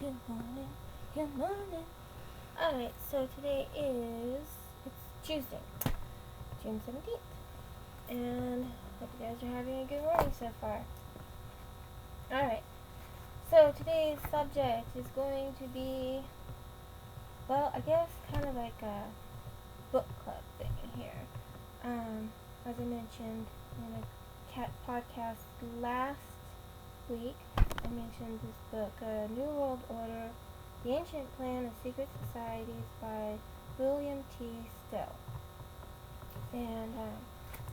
Good morning. Good morning. Alright, so today it's Tuesday, June 17th. And hope you guys are having a good morning so far. Alright, so today's subject is going to be, well, I guess kind of like a book club thing here. As I mentioned in a podcast last week, I mentioned this book, New World Order, The Ancient Plan of Secret Societies by William T. Still. And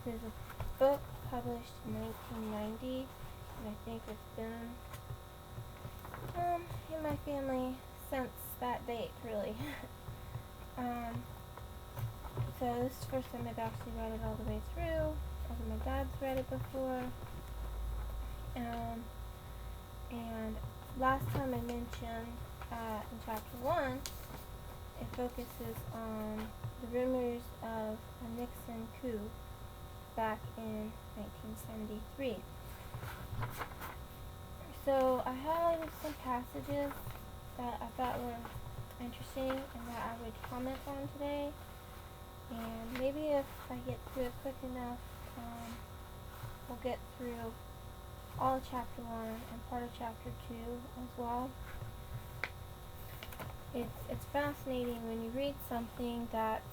there's a book published in 1990, and I think it's been in my family since that date, really. So this is the first time I've actually read it all the way through, although my dad's read it before. And last time I mentioned in chapter 1, it focuses on the rumors of a Nixon coup back in 1973. So I highlighted some passages that I thought were interesting and that I would comment on today. And maybe if I get through it quick enough, we'll get through all of chapter 1 and part of chapter 2 as well. It's fascinating when you read something that's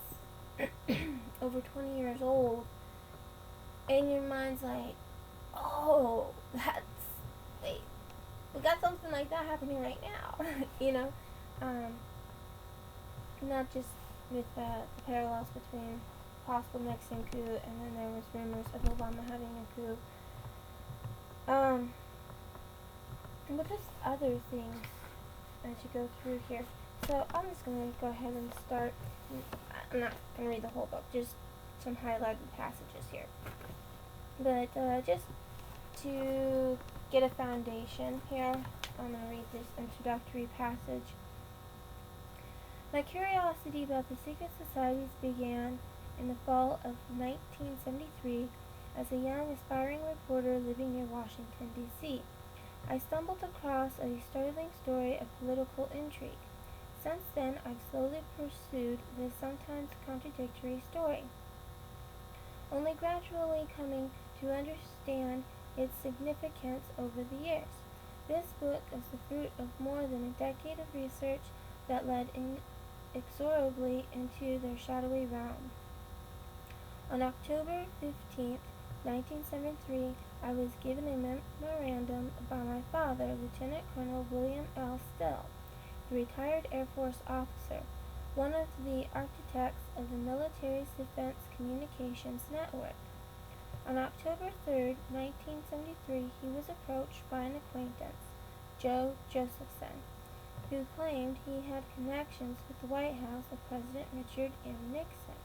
over 20 years old and your mind's like, oh, wait, we got something like that happening right now. You know, not just with the parallels between possible Nixon coup and then there was rumors of Obama having a coup. But just other things as you go through here. So I'm just going to go ahead and start. I'm not going to read the whole book, just some highlighted passages here. But just to get a foundation here, I'm going to read this introductory passage. My curiosity about the secret societies began in the fall of 1973 as a young aspiring reporter living near Washington, D.C. I stumbled across a startling story of political intrigue. Since then, I've slowly pursued this sometimes contradictory story, only gradually coming to understand its significance over the years. This book is the fruit of more than a decade of research that led inexorably into their shadowy realm. On October 15th, 1973, I was given a memorandum by my father, Lieutenant Colonel William L. Still, a retired Air Force officer, one of the architects of the military's Defense Communications Network. On October 3rd, 1973, he was approached by an acquaintance, Joe Josephson, who claimed he had connections with the White House of President Richard M. Nixon.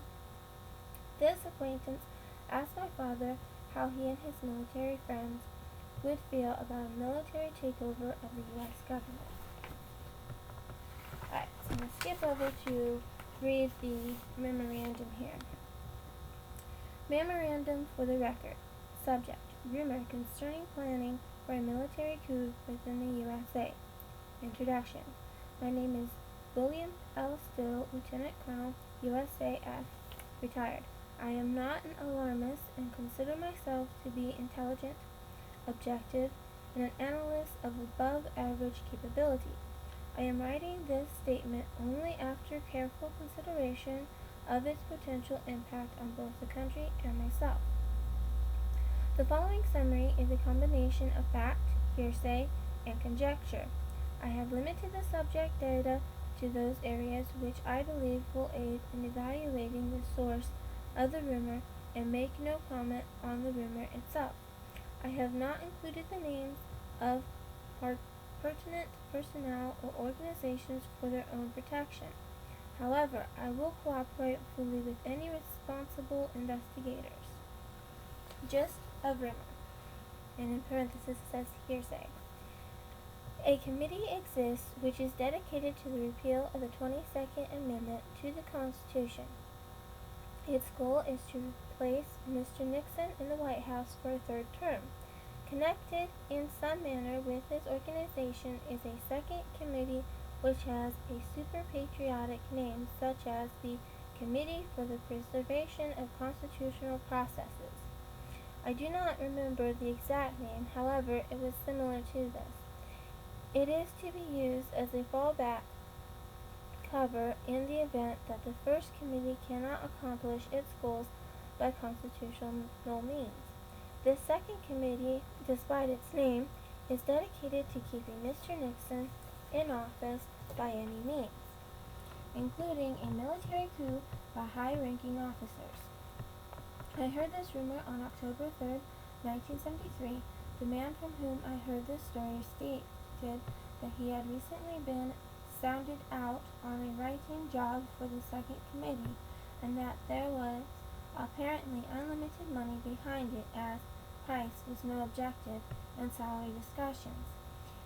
This acquaintance asked my father how he and his military friends would feel about a military takeover of the U.S. government. Alright, so I'm going to skip over to read the memorandum here. Memorandum for the record. Subject: rumor concerning planning for a military coup within the USA. Introduction. My name is William L. Still, Lieutenant Colonel, USAF, retired. I am not an alarmist and consider myself to be intelligent, objective, and an analyst of above-average capability. I am writing this statement only after careful consideration of its potential impact on both the country and myself. The following summary is a combination of fact, hearsay, and conjecture. I have limited the subject data to those areas which I believe will aid in evaluating the source of the rumor and make no comment on the rumor itself. I have not included the names of pertinent personnel or organizations for their own protection. However, I will cooperate fully with any responsible investigators. Gist of rumor, and in parentheses it says hearsay. A committee exists which is dedicated to the repeal of the 22nd Amendment to the Constitution. Its goal is to replace Mr. Nixon in the White House for a third term. Connected in some manner with this organization is a second committee which has a super-patriotic name, such as the Committee for the Preservation of Constitutional Processes. I do not remember the exact name, however, it was similar to this. It is to be used as a fallback cover in the event that the first committee cannot accomplish its goals by constitutional means. This second committee, despite its name, is dedicated to keeping Mr. Nixon in office by any means, including a military coup by high-ranking officers. I heard this rumor on October 3, 1973. The man from whom I heard this story stated that he had recently been sounded out on a writing job for the second committee, and that there was apparently unlimited money behind it, as price was no objective in salary discussions.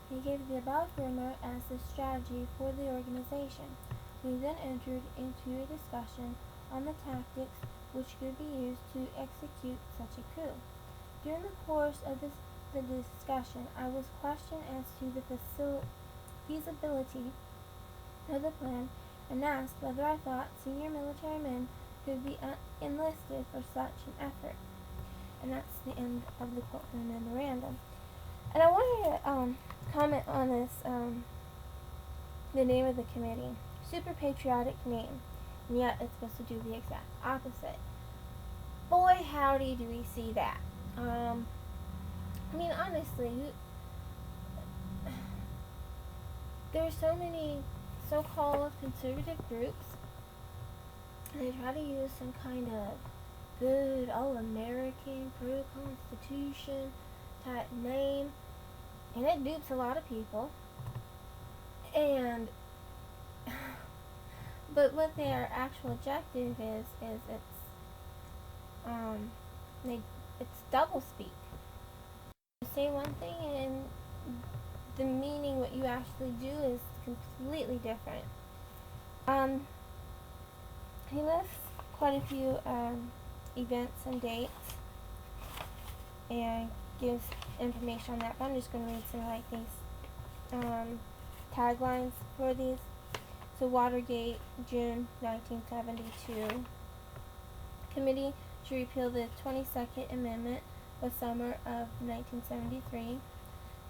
He gave the above rumor as the strategy for the organization. We then entered into a discussion on the tactics which could be used to execute such a coup. During the course of the discussion, I was questioned as to the feasibility of the plan and asked whether I thought senior military men could be enlisted for such an effort. And that's the end of the quote from the memorandum. And I wanted to comment on this, the name of the committee. Super patriotic name, and yet it's supposed to do the exact opposite. Boy, howdy, do we see that. I mean, honestly, there are so many so-called conservative groups, and they try to use some kind of good, all-American, pro-Constitution type name, and it dupes a lot of people. And but what their actual objective is it's double speak. You say one thing and the meaning, what you actually do, is completely different. He lists quite a few events and dates and gives information on that, but I'm just going to read some like these taglines for these. So Watergate, June 1972. Committee to repeal the 22nd Amendment was summer of 1973.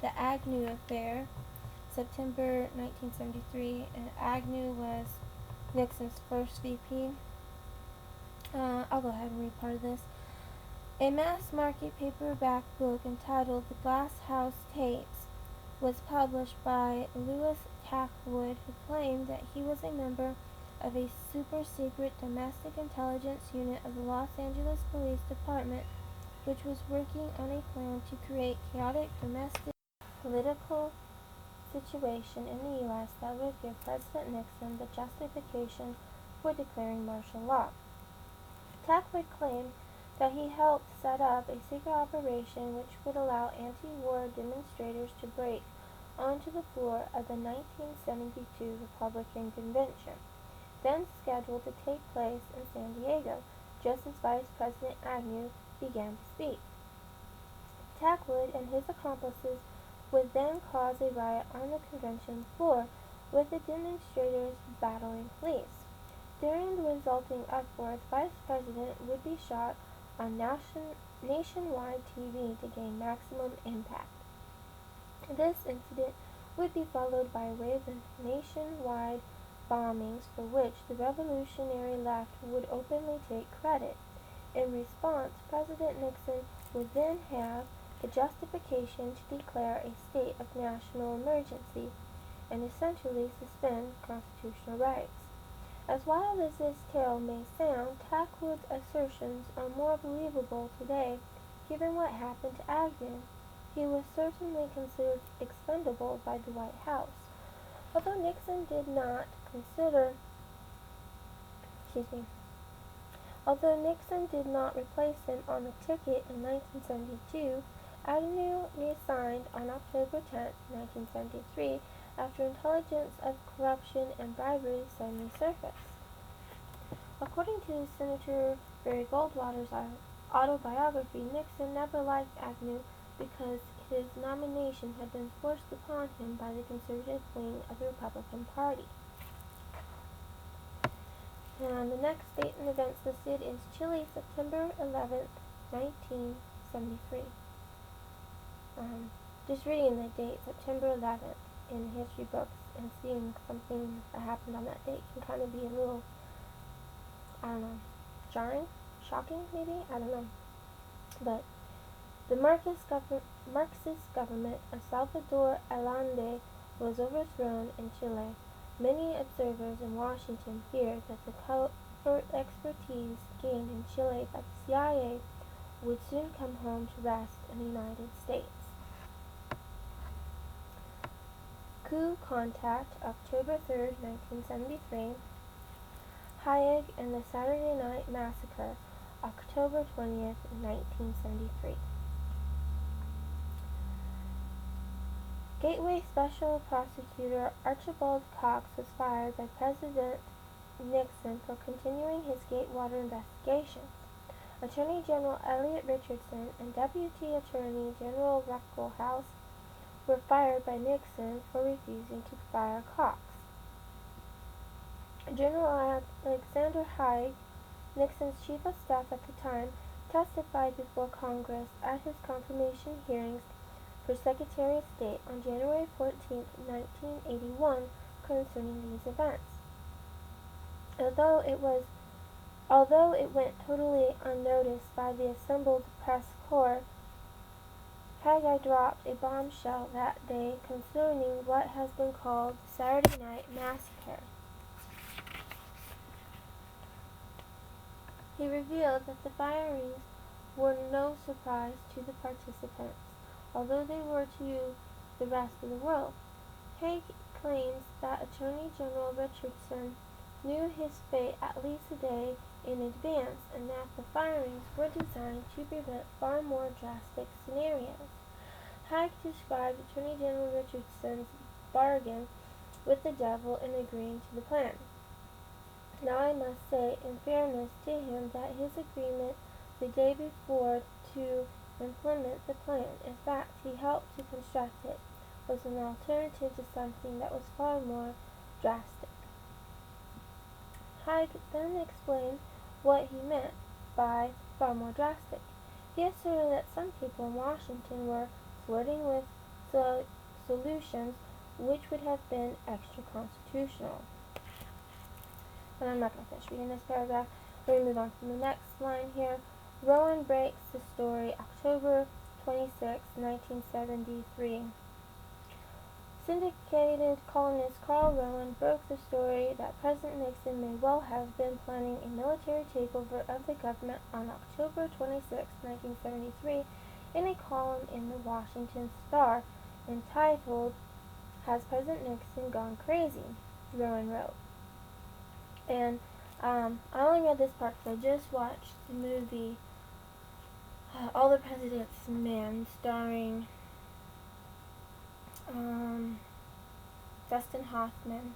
The Agnew Affair, September 1973, and Agnew was Nixon's first VP. I'll go ahead and read part of this. A mass-market paperback book entitled The Glass House Tapes was published by Louis Tackwood, who claimed that he was a member of a super-secret domestic intelligence unit of the Los Angeles Police Department, which was working on a plan to create chaotic domestic political situation in the U.S. that would give President Nixon the justification for declaring martial law. Tackwood claimed that he helped set up a secret operation which would allow anti-war demonstrators to break onto the floor of the 1972 Republican Convention, then scheduled to take place in San Diego, just as Vice President Agnew began to speak. Tackwood and his accomplices would then cause a riot on the convention floor, with the demonstrators battling police. During the resulting uproar, the Vice President would be shot on nationwide TV to gain maximum impact. This incident would be followed by a wave of nationwide bombings for which the revolutionary left would openly take credit. In response, President Nixon would then have the justification to declare a state of national emergency and essentially suspend constitutional rights. As wild as this tale may sound, Tackwood's assertions are more believable today given what happened to Agnew. He was certainly considered expendable by the White House. Although Nixon did not replace him on the ticket in 1972, Agnew resigned on October 10, 1973, after intelligence of corruption and bribery suddenly surfaced. According to Senator Barry Goldwater's autobiography, Nixon never liked Agnew because his nomination had been forced upon him by the conservative wing of the Republican Party. And the next date and events listed is Chile, September 11th, 1973. Just reading the date, September 11th, in history books and seeing something that happened on that date can kind of be a little, jarring, shocking maybe, I don't know. But the Marxist government of Salvador Allende was overthrown in Chile. Many observers in Washington feared that the covert expertise gained in Chile by the CIA would soon come home to rest in the United States. Coup contact, October 3rd, 1973. Haig and the Saturday Night Massacre, October 20th, 1973. Gateway Special Prosecutor Archibald Cox was fired by President Nixon for continuing his Gatewater investigations. Attorney General Elliot Richardson and Deputy Attorney General Ruckelshaus were fired by Nixon for refusing to fire Cox. General Alexander Haig, Nixon's chief of staff at the time, testified before Congress at his confirmation hearings for Secretary of State on January 14, 1981, concerning these events. Although it went totally unnoticed by the assembled press corps, Haig dropped a bombshell that day concerning what has been called the Saturday Night Massacre. He revealed that the firings were no surprise to the participants, although they were to the rest of the world. Haig claims that Attorney General Richardson knew his fate at least a day in advance and that the firings were designed to prevent far more drastic scenarios. Haig described Attorney General Richardson's bargain with the devil in agreeing to the plan. Now I must say, in fairness to him, that his agreement the day before to implement the plan, in fact he helped to construct it, was an alternative to something that was far more drastic. Haig then explained what he meant by far more drastic. He asserted that some people in Washington were flirting with solutions which would have been extra-constitutional. And I'm not going to finish reading this paragraph. We're going to move on to the next line here. Rowan breaks the story, October 26, 1973. Syndicated columnist Carl Rowan broke the story that President Nixon may well have been planning a military takeover of the government on October 26, 1973, in a column in the Washington Star entitled, "Has President Nixon Gone Crazy?" Rowan wrote. And I only read this part because I just watched the movie All the President's Men, starring Dustin Hoffman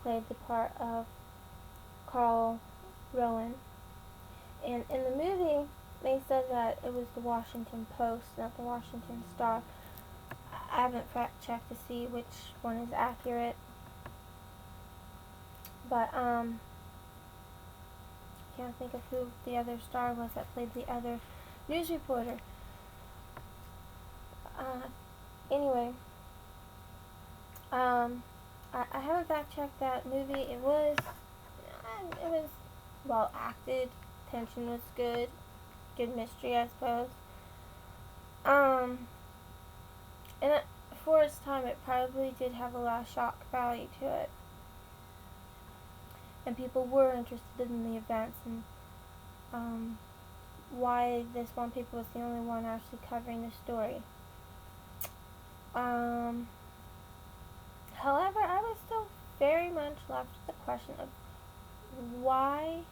played the part of Carl Rowan. And in the movie, they said that it was the Washington Post, not the Washington Star. I haven't fact-checked to see which one is accurate. But, can't think of who the other star was that played the other news reporter. Anyway, I haven't fact-checked that movie. It was well acted, tension was good mystery, I suppose. And for its time, it probably did have a lot of shock value to it. And people were interested in the events and why this one paper was the only one actually covering the story. However, I was still very much left with the question of why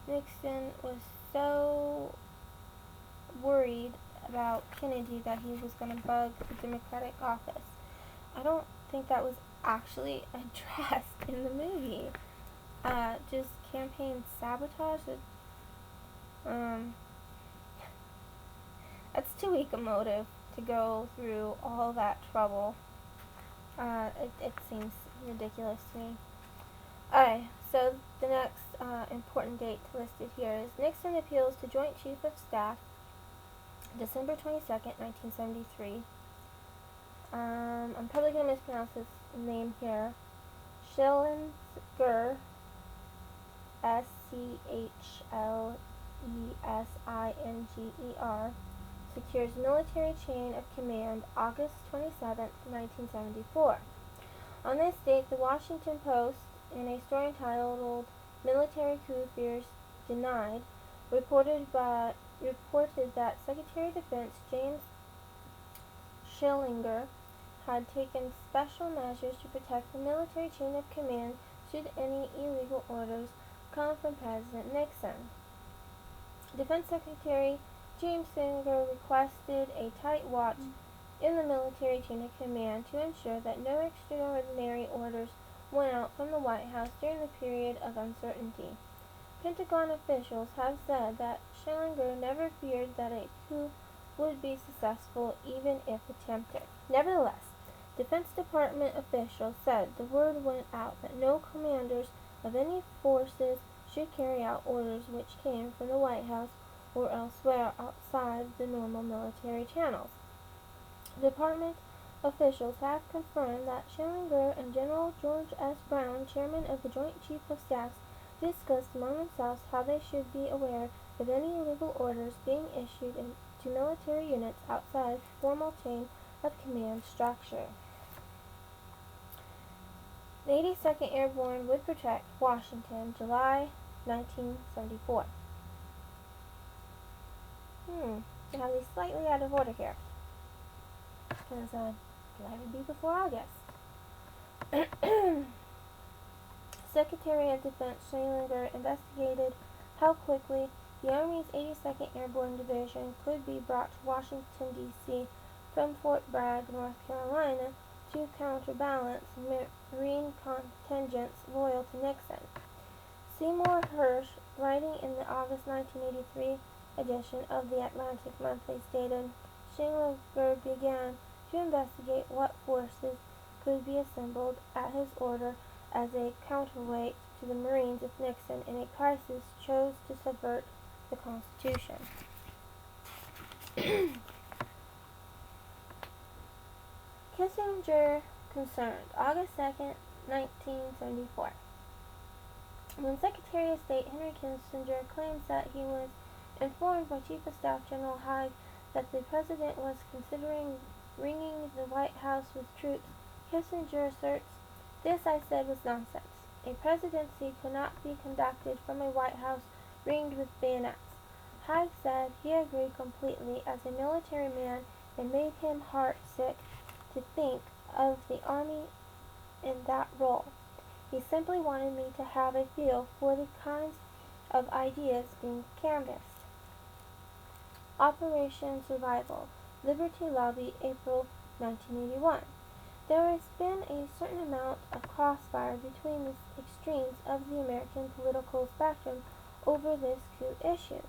Nixon was so worried about Kennedy that he was going to bug the Democratic office. I don't think that was actually addressed in the movie. Just campaign sabotage. That's too weak a motive to go through all that trouble. It seems ridiculous to me. Alright, so the next important date listed here is Nixon appeals to Joint Chief of Staff, December 22nd, 1973. I'm probably going to mispronounce his name here. Schillinger, Schleisinger, secures military chain of command August 27, 1974. On this date, the Washington Post, in a story entitled Military Coup Fears Denied, reported that Secretary of Defense James Schillinger had taken special measures to protect the military chain of command should any illegal orders come from President Nixon. Defense Secretary James Schillinger requested a tight watch in the military chain of command to ensure that no extraordinary orders went out from the White House during the period of uncertainty. Pentagon officials have said that Schillinger never feared that a coup would be successful even if attempted. Nevertheless, Defense Department officials said the word went out that no commanders of any forces should carry out orders which came from the White House or elsewhere outside the normal military channels. Department officials have confirmed that Schillinger and General George S. Brown, chairman of the Joint Chief of Staff, discussed among themselves how they should be aware of any illegal orders being issued to military units outside formal chain of command structure. The 82nd Airborne would protect Washington, July 1974. I have these slightly out of order here, because July would be before August. Secretary of Defense Schillinger investigated how quickly the Army's 82nd Airborne Division could be brought to Washington, D.C. from Fort Bragg, North Carolina, to counterbalance Marine contingents loyal to Nixon. Seymour Hersh, writing in the August 1983 edition of the Atlantic Monthly, stated, Schillinger began to investigate what forces could be assembled at his order as a counterweight to the Marines if Nixon, in a crisis, chose to subvert the Constitution. Kissinger concerned, August 2nd, 1974. When Secretary of State Henry Kissinger claims that he was informed by Chief of Staff General Hyde that the President was considering ringing the White House with troops, Kissinger asserts, "This, I said, was nonsense. A presidency could not be conducted from a White House ringed with bayonets." Hyde said he agreed completely as a military man and made him heartsick to think of the Army in that role. He simply wanted me to have a feel for the kinds of ideas being canvassed. Operation Survival, Liberty Lobby, April 1981. There has been a certain amount of crossfire between the extremes of the American political spectrum over this coup issues.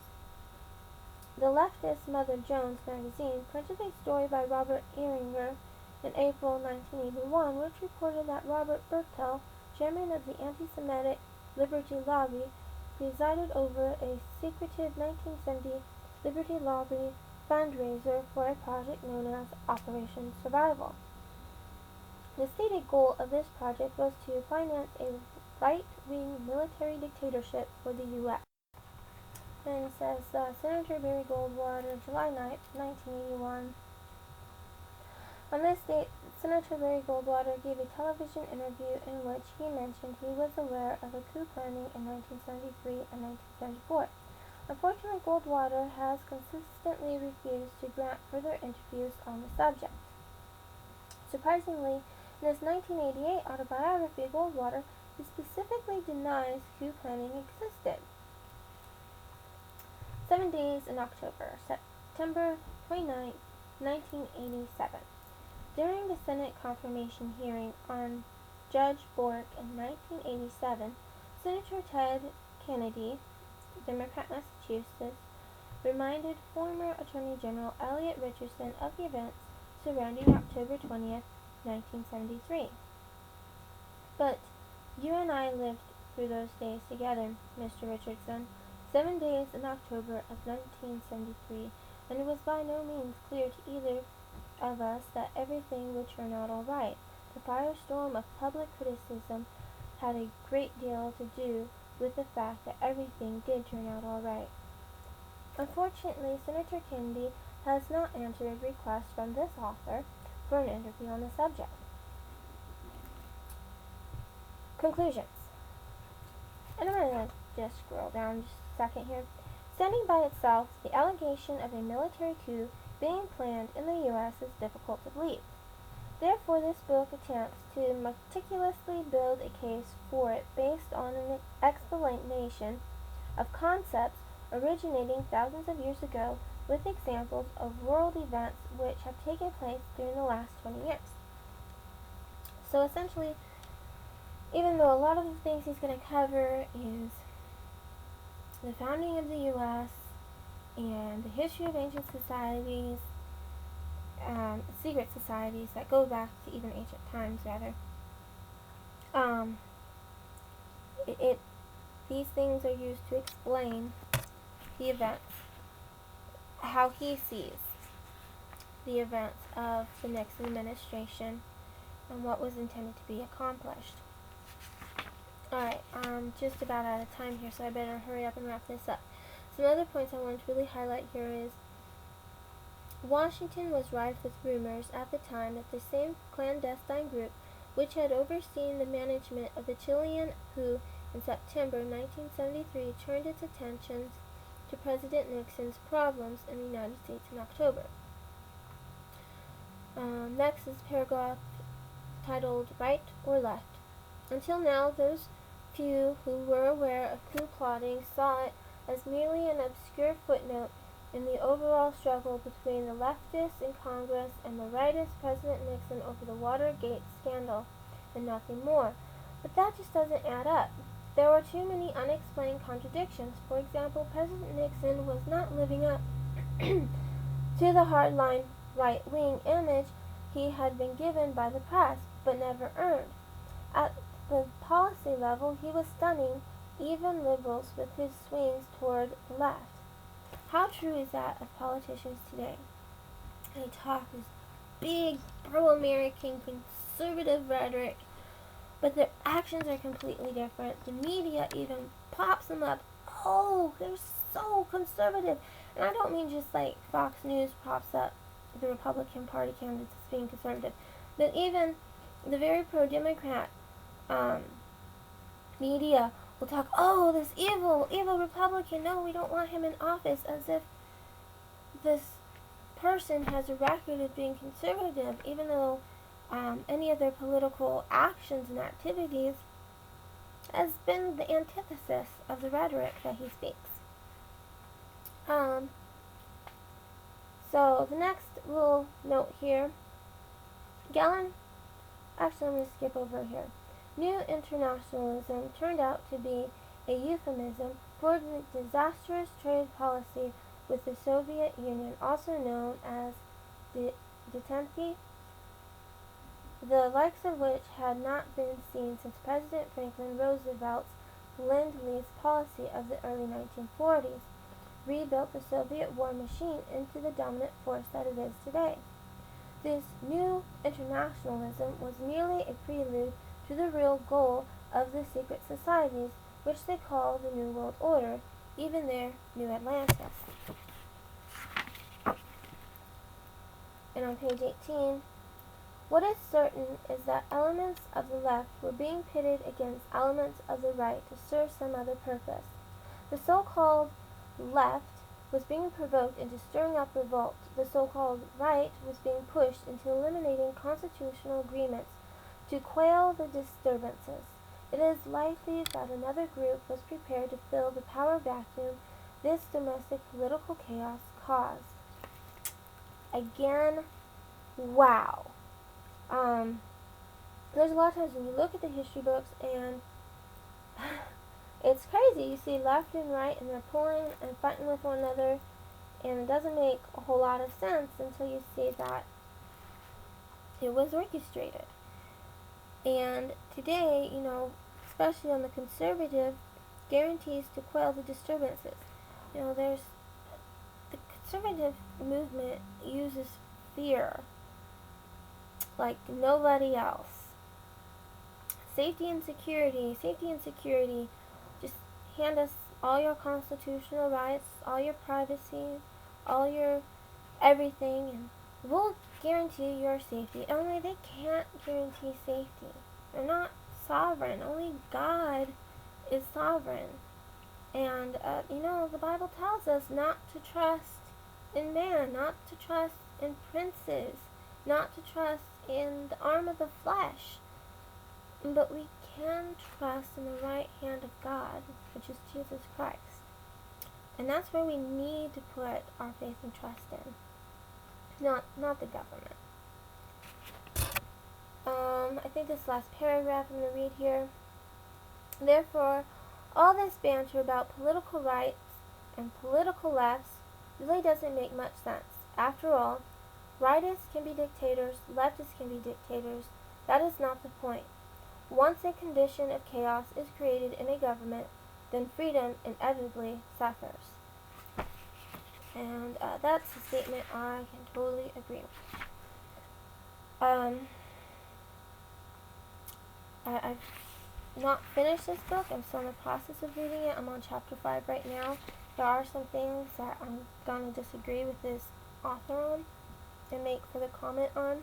The leftist Mother Jones magazine printed a story by Robert Ehringer in April 1981, which reported that Robert Bertel, chairman of the anti-Semitic Liberty Lobby, presided over a secretive 1970 Liberty Lobby fundraiser for a project known as Operation Survival. The stated goal of this project was to finance a right-wing military dictatorship for the U.S. And it says, Senator Barry Goldwater, July 9th, 1981. On this date, Senator Barry Goldwater gave a television interview in which he mentioned he was aware of a coup planning in 1973 and 1974. Unfortunately, Goldwater has consistently refused to grant further interviews on the subject. Surprisingly, in his 1988 autobiography, Goldwater specifically denies coup planning existed. 7 days in October, September 29, 1987. During the Senate confirmation hearing on Judge Bork in 1987, Senator Ted Kennedy, Democrat, Massachusetts, reminded former Attorney General Elliot Richardson of the events surrounding October 20th, 1973. "But you and I lived through those days together, Mr. Richardson, 7 days in October of 1973, and it was by no means clear to either of us that everything would turn out all right. The firestorm of public criticism had a great deal to do with the fact that everything did turn out all right. Unfortunately, Senator Kennedy has not answered a request from this author for an interview on the subject." Conclusions. And I'm going to just scroll down just a second here. Standing by itself, the allegation of a military coup being planned in the U.S. is difficult to believe. Therefore, this book attempts to meticulously build a case for it based on an explanation of concepts originating thousands of years ago, with examples of world events which have taken place during the last 20 years. So essentially, even though a lot of the things he's going to cover is the founding of the U.S. and the history of ancient societies, secret societies that go back to even ancient times, rather, these things are used to explain the events, how he sees the events of the Nixon administration and what was intended to be accomplished. Alright, I'm just about out of time here, so I better hurry up and wrap this up. Some other points I wanted to really highlight here is Washington was rife with rumors at the time that the same clandestine group which had overseen the management of the Chilean coup in September 1973 turned its attentions to President Nixon's problems in the United States in October. Next is a paragraph titled Right or Left. Until now, those few who were aware of coup plotting saw it as merely an obscure footnote in the overall struggle between the leftists in Congress and the rightist President Nixon over the Watergate scandal, and nothing more. But that just doesn't add up. There were too many unexplained contradictions. For example, President Nixon was not living up to the hardline right-wing image he had been given by the press, but never earned. At the policy level, he was stunning even liberals with his swings toward the left. How true is that of politicians today? They talk this big pro-American conservative rhetoric, but their actions are completely different. The media even pops them up. Oh, they're so conservative. And I don't mean just like Fox News props up the Republican Party candidates as being conservative, but even the very pro-Democrat media will talk, oh, this evil Republican, no, we don't want him in office, as if this person has a record of being conservative, even though any of their political actions and activities has been the antithesis of the rhetoric that he speaks. So the next little note here, actually I'm going to skip over here. New internationalism turned out to be a euphemism for the disastrous trade policy with the Soviet Union, also known as the Detente, the likes of which had not been seen since President Franklin Roosevelt's Lend-Lease policy of the early 1940s rebuilt the Soviet war machine into the dominant force that it is today. This new internationalism was merely a prelude to the real goal of the secret societies, which they call the New World Order, even their New Atlantis. And on page 18, what is certain is that elements of the left were being pitted against elements of the right to serve some other purpose. The so-called left was being provoked into stirring up revolt. The so-called right was being pushed into eliminating constitutional agreements to quell the disturbances. It is likely that another group was prepared to fill the power vacuum this domestic political chaos caused. Again, wow. There's a lot of times when you look at the history books and it's crazy. You see left and right and they're pulling and fighting with one another And it doesn't make a whole lot of sense until you see that it was orchestrated. And today, especially on the conservative, guarantees to quell the disturbances. There's the conservative movement uses fear like nobody else. Safety and security. Just hand us all your constitutional rights, all your privacy, all your everything, and we'll guarantee your safety. Only they can't guarantee safety. They're not sovereign. Only God is sovereign. And, the Bible tells us not to trust in man, not to trust in princes, not to trust in the arm of the flesh. But we can trust in the right hand of God, which is Jesus Christ. And that's where we need to put our faith and trust in. Not the government. I think this last paragraph I'm going to read here. Therefore, all this banter about political rights and political lefts really doesn't make much sense. After all, rightists can be dictators, leftists can be dictators. That is not the point. Once a condition of chaos is created in a government, then freedom inevitably suffers. And that's a statement I can totally agree with. I've not finished this book. I'm still in the process of reading it. I'm on chapter 5 right now. There are some things that I'm going to disagree with this author on and make further comment on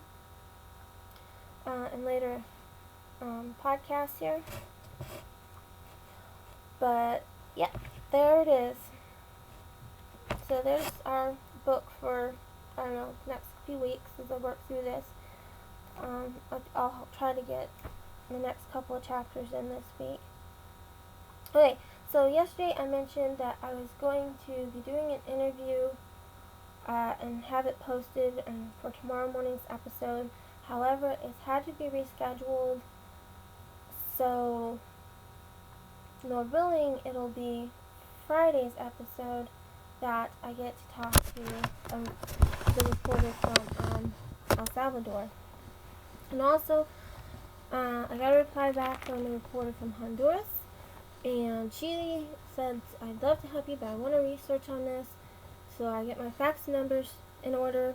in later podcasts here. But, yeah, there it is. So there's our book for, the next few weeks as I work through this. I'll try to get the next couple of chapters in this week. Okay, so yesterday I mentioned that I was going to be doing an interview and have it posted for tomorrow morning's episode. However, it's had to be rescheduled, so Lord willing, it'll be Friday's episode that I get to talk to the reporter from El Salvador. And also, I got a reply back from the reporter from Honduras, and she said, I'd love to help you, but I want to research on this, so I get my fax numbers in order,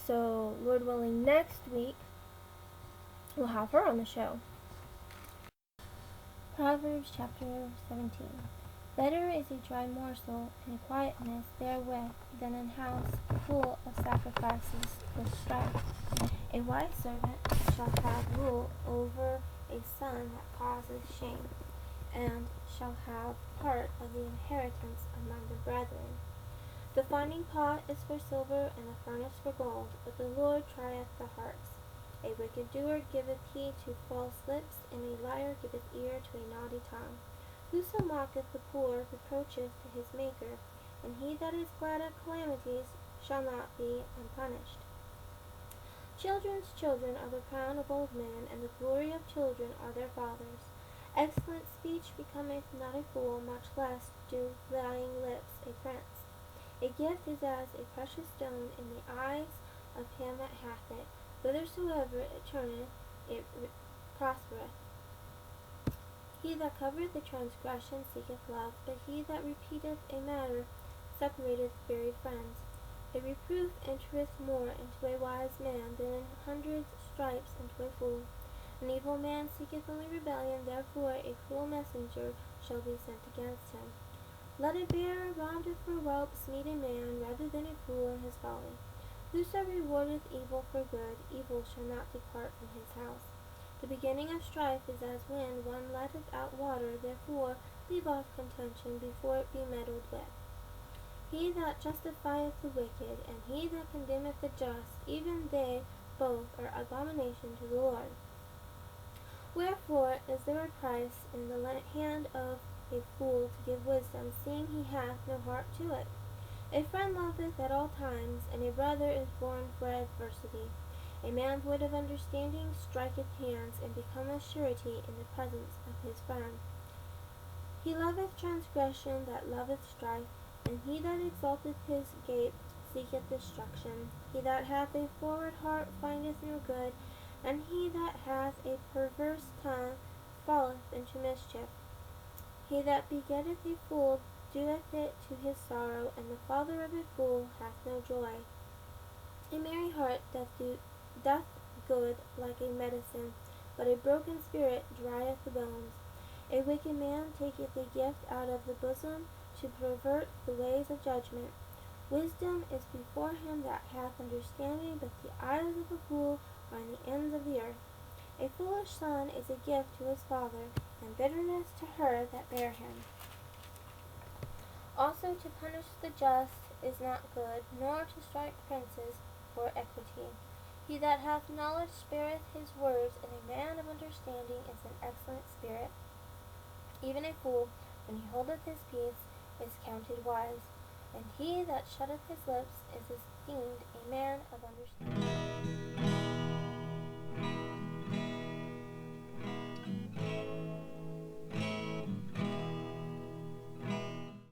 so Lord willing, next week, we'll have her on the show. Proverbs chapter 17. Better is a dry morsel and a quietness therewith than an house full of sacrifices with strife. A wise servant shall have rule over a son that causes shame, and shall have part of the inheritance among the brethren. The finding pot is for silver, and the furnace for gold, but the Lord trieth the hearts. A wicked doer giveth heed to false lips, and a liar giveth ear to a naughty tongue. Whoso mocketh the poor reproacheth his Maker, and he that is glad at calamities shall not be unpunished. Children's children are the crown of old men, and the glory of children are their fathers. Excellent speech becometh not a fool, much less do lying lips a prince. A gift is as a precious stone in the eyes of him that hath it. Whithersoever it turneth, it prospereth. He that covereth a transgression seeketh love, but he that repeateth a matter separateth buried friends. A reproof entereth more into a wise man than 100 stripes into a fool. An evil man seeketh only rebellion, therefore a cruel messenger shall be sent against him. Let a bear rounded for ropes meet a man, rather than a fool in his folly. Whoso rewardeth evil for good, evil shall not depart from his house. The beginning of strife is as when one letteth out water, therefore leave off contention before it be meddled with. He that justifieth the wicked, and he that condemneth the just, even they both are abomination to the Lord. Wherefore is there a price in the hand of a fool to give wisdom, seeing he hath no heart to it? A friend loveth at all times, and a brother is born for adversity. A man void of understanding striketh hands, and becometh surety in the presence of his friend. He loveth transgression that loveth strife, And he that exalteth his gate seeketh destruction. He that hath a forward heart findeth no good, and he that hath a perverse tongue falleth into mischief. He that begetteth a fool doeth it to his sorrow, and the father of a fool hath no joy. A merry heart doth good like a medicine, but a broken spirit drieth the bones. A wicked man taketh a gift out of the bosom to pervert the ways of judgment. Wisdom is before him that hath understanding, but the eyes of a fool are in the ends of the earth. A foolish son is a gift to his father, and bitterness to her that bare him. Also to punish the just is not good, nor to strike princes for equity. He that hath knowledge spareth his words, and a man of understanding is an excellent spirit. Even a fool, when he holdeth his peace, is counted wise, and he that shutteth his lips is esteemed a man of understanding.